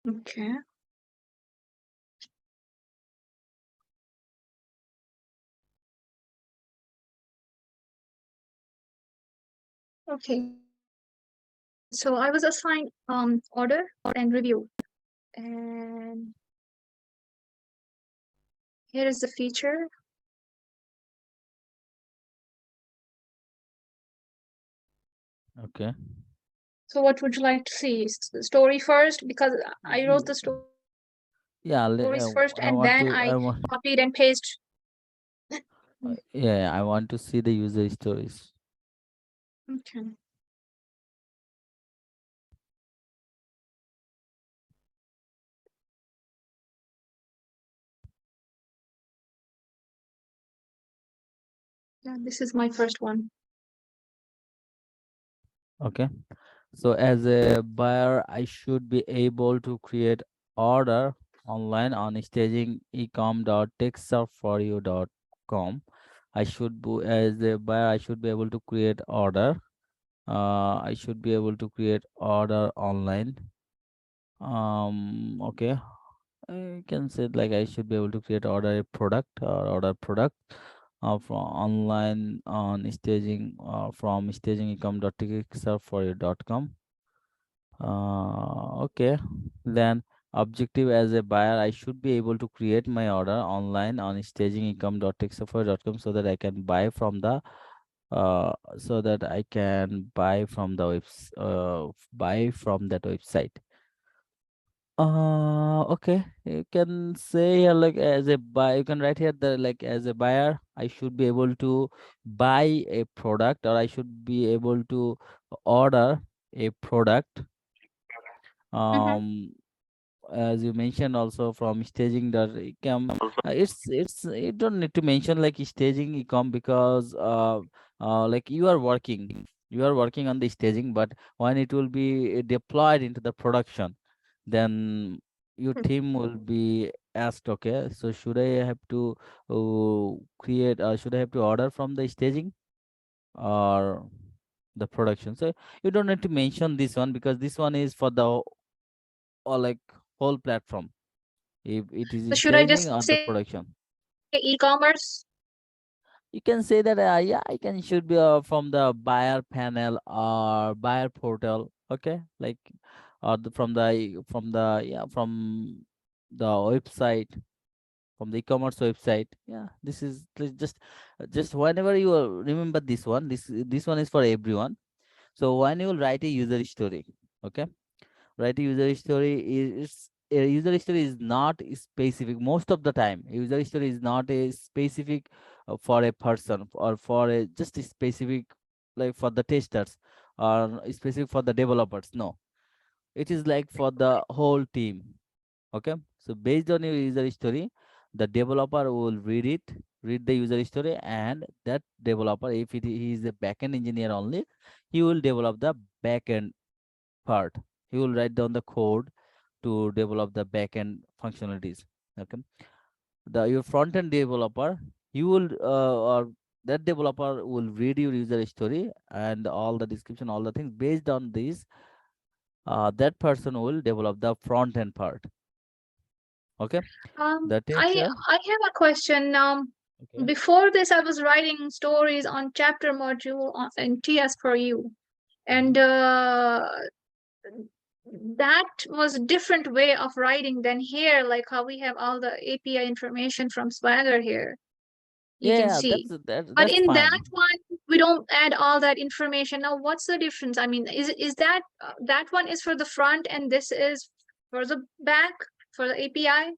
Okay. Okay. So I was assigned order and review. And here is the feature. Okay. So what would you like to see? Story first, because I wrote the Ye- stories first and then Yeah, I I copied want and to. I paste. want. Mm, Yeah, I want to see the user stories. okay. Yeah, this is my first one. Okay. So as a buyer, I should be able to create order online on staging ecom.techsurforyou.com. I should be as a buyer, I should be able to create order. I should be able to create order online. Okay. I can say it like I should be able to create order a product or order product from online on staging from staging ecom.techsurforyou.com. Okay. Then objective as a buyer, I should be able to create my order online on stagingecom.techsuffer.com so that I can buy from the so that I can buy from the buy from that website. Okay. You can say here like as a buyer, you can write here that like as a buyer, I should be able to buy a product or I should be able to order a product. Mm-hmm. Um, as you mentioned also from staging the ecom, it's you don't need to mention like staging ecom because like you are working on the staging, but when it will be deployed into the production, then your team will be asked, okay, so should I have to create should I have to order from the staging or the production? So you don't need to mention this one because this one is for the or like whole platform, if it So is should I staging just or the say production. e-commerce? You can say that yeah, I can should be from the buyer panel or buyer portal, okay, like or from the yeah from the website, from the e-commerce website. Yeah, this is just whenever you remember this one, this one is for everyone. So when you will write a user story, okay, right, user story is a user story is not specific. Most of the time user story is not a specific for a person or for a just a specific like for the testers or specific for the developers. No, it is like for the whole team. Okay, so based on your user story, the developer will read the user story, and that developer, if he is a backend engineer only, he will develop the backend part. He will write down the code to develop the backend functionalities. Okay, the your front end developer, you will or that developer will read your user story and all the description, all the things. Based on this, that person will develop the front end part. Okay, the I tester. I have a question. Okay. Before this, I was writing stories on chapter module in TS for you, and Mhm. that was a different way of writing than here, like how we have all the API information from Swagger here. You Yeah, can yeah, see. But that's in that fine. one, we don't add all that information. Now, what's the difference? I mean, is that that one is for the front and this is for the back for the API?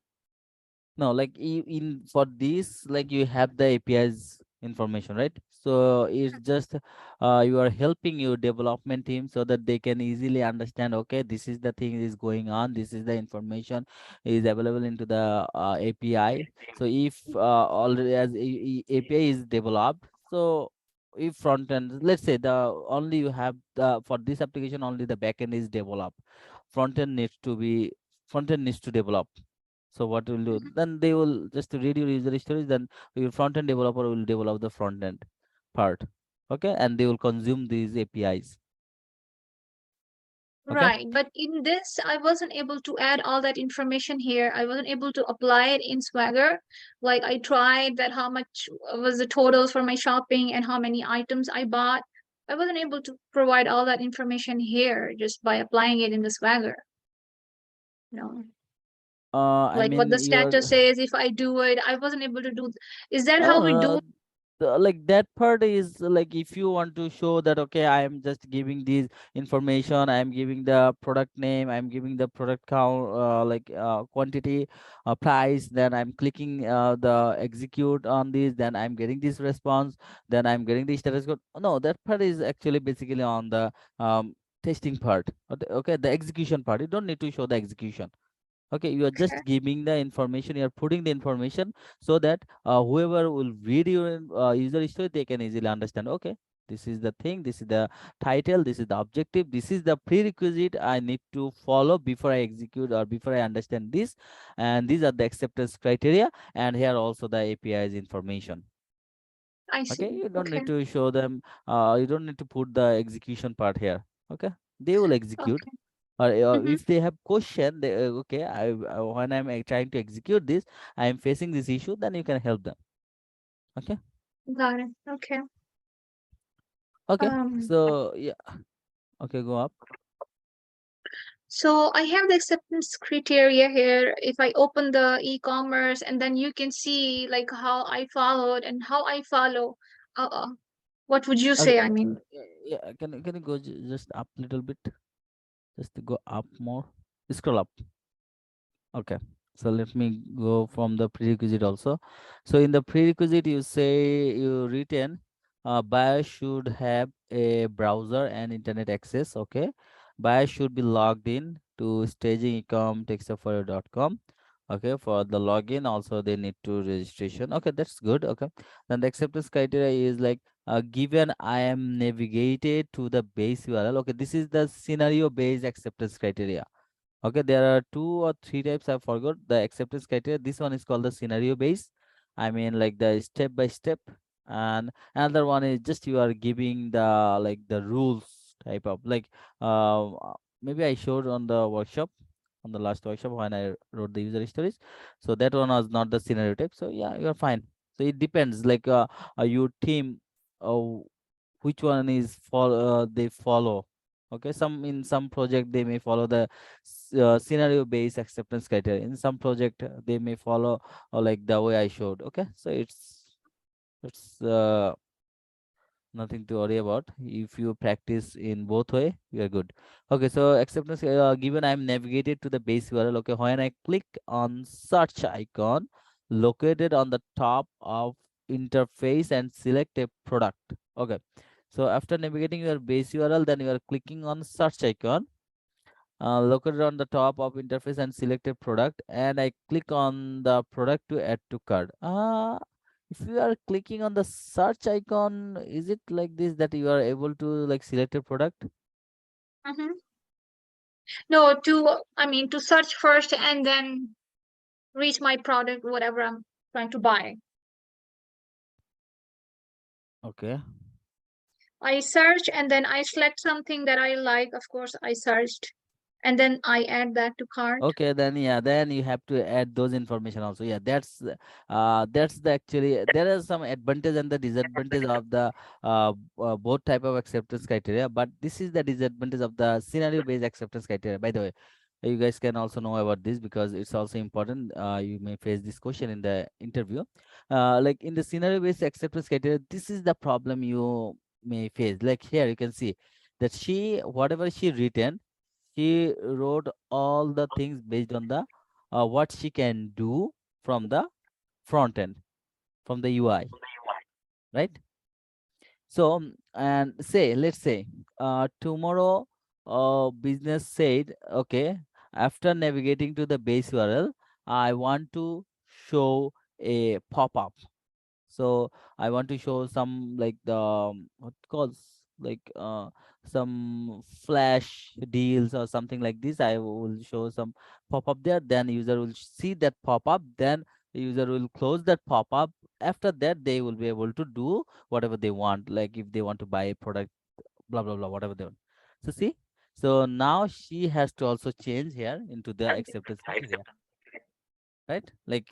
No, like in for this, like you have the APIs information, right? So it's just you are helping your development team so that they can easily understand. Okay, this is the thing is going on. This is the information is available into the API. So if already as API is developed, so if front end, let's say the only you have the for this application only the backend is developed, front end needs to be front end needs to develop. So what will do? Then they will just read your user stories. Then your front end developer will develop the front end part. Okay, and they will consume these APIs. Okay. Right, but in this, I wasn't able to add all that information here. I wasn't able to apply it in Swagger. Like I tried that how much was the total for my shopping and how many items I bought. I wasn't able to provide all that information here just by applying it in the Swagger. You know, I like what mean, the you're status says, if I do it, I wasn't able to do. Is that how we do? uh, like that part is like if you want to show that okay, I am just giving these information, I am giving the product name, I am giving the product count, quantity, price, then I'm clicking the execute on this, then I'm getting this response, then I'm getting the status code. No, that part is actually basically on the testing part. Okay, the execution part, you don't need to show the execution. Okay, you are just Okay, giving the information, you are putting the information so that whoever will read your user story, they can easily understand. Okay, this is the thing, this is the title, this is the objective, this is the prerequisite I need to follow before I execute or before I understand this, and these are the acceptance criteria, and here also the API's information. I Okay, see. you don't Okay, need to show them, you don't need to put the execution part here. Okay, they will execute, okay. or Mm-hmm. if they have question, they okay, when I'm trying to execute this, I am facing this issue, then you can help them. Okay. Got it. Okay. Okay, Um, so yeah, okay, go up. So I have the acceptance criteria here. If I open the e-commerce and then you can see like how I followed and how I follow. What would you Okay, say? I mean, yeah, can you go just up a little bit, just to go up more, scroll up. Okay, so let me go from the prerequisite also. So in the prerequisite, you say you written, buyer should have a browser and internet access. Okay, buyer should be logged in to staging.ecom.com. Okay, for the login also they need to registration. Okay, that's good. Okay, then the acceptance criteria is like given I am navigated to the base URL. Okay, this is the scenario based acceptance criteria. Okay, there are two or three types. I forgot the acceptance criteria. This one is called the scenario based. I mean, like the step by step. And another one is just you are giving the like the rules type of like maybe I showed on the workshop, on the last workshop when I wrote the user stories. So that one was not the scenario type. So yeah, you are fine. So it depends. Like your team, uh, which one is they follow. Okay, some in some project they may follow the scenario based acceptance criteria, in some project they may follow like the way I showed. Okay, so it's nothing to worry about. If you practice in both way, you are good. Okay, so acceptance given I'm navigated to the base URL. Okay, when I click on search icon located on the top of interface and select a product. Okay, so after navigating your base URL, then you are clicking on search icon located on the top of interface and select a product, and I click on the product to add to cart. If you are clicking on the search icon, is it like this that you are able to like select a product? mhm. No, I mean, to search first and then reach my product, whatever I'm trying to buy. Okay. I search and then I select something that I like. Of course, I searched and then I add that to cart. Okay, then yeah, then you have to add those information also. Yeah, that's the actually there are some advantage and the disadvantage of the both type of acceptance criteria, but this is the disadvantage of the scenario based acceptance criteria. By the way, you guys can also know about this because it's also important. You may face this question in the interview. Like in the scenario based acceptance criteria, this is the problem you may face. Like here you can see that she whatever she written, she wrote all the things based on the what she can do from the front end, from the UI, right? So and say let's say tomorrow business said okay, after navigating to the base URL, I want to show a pop-up. So I want to show some like the what calls like some flash deals or something like this. I will show some pop up there, then user will see that pop up, then the user will close that pop up. After that they will be able to do whatever they want, like if they want to buy a product, blah blah blah, whatever they want. So see, So now she has to also change here into the acceptance criteria, right? Like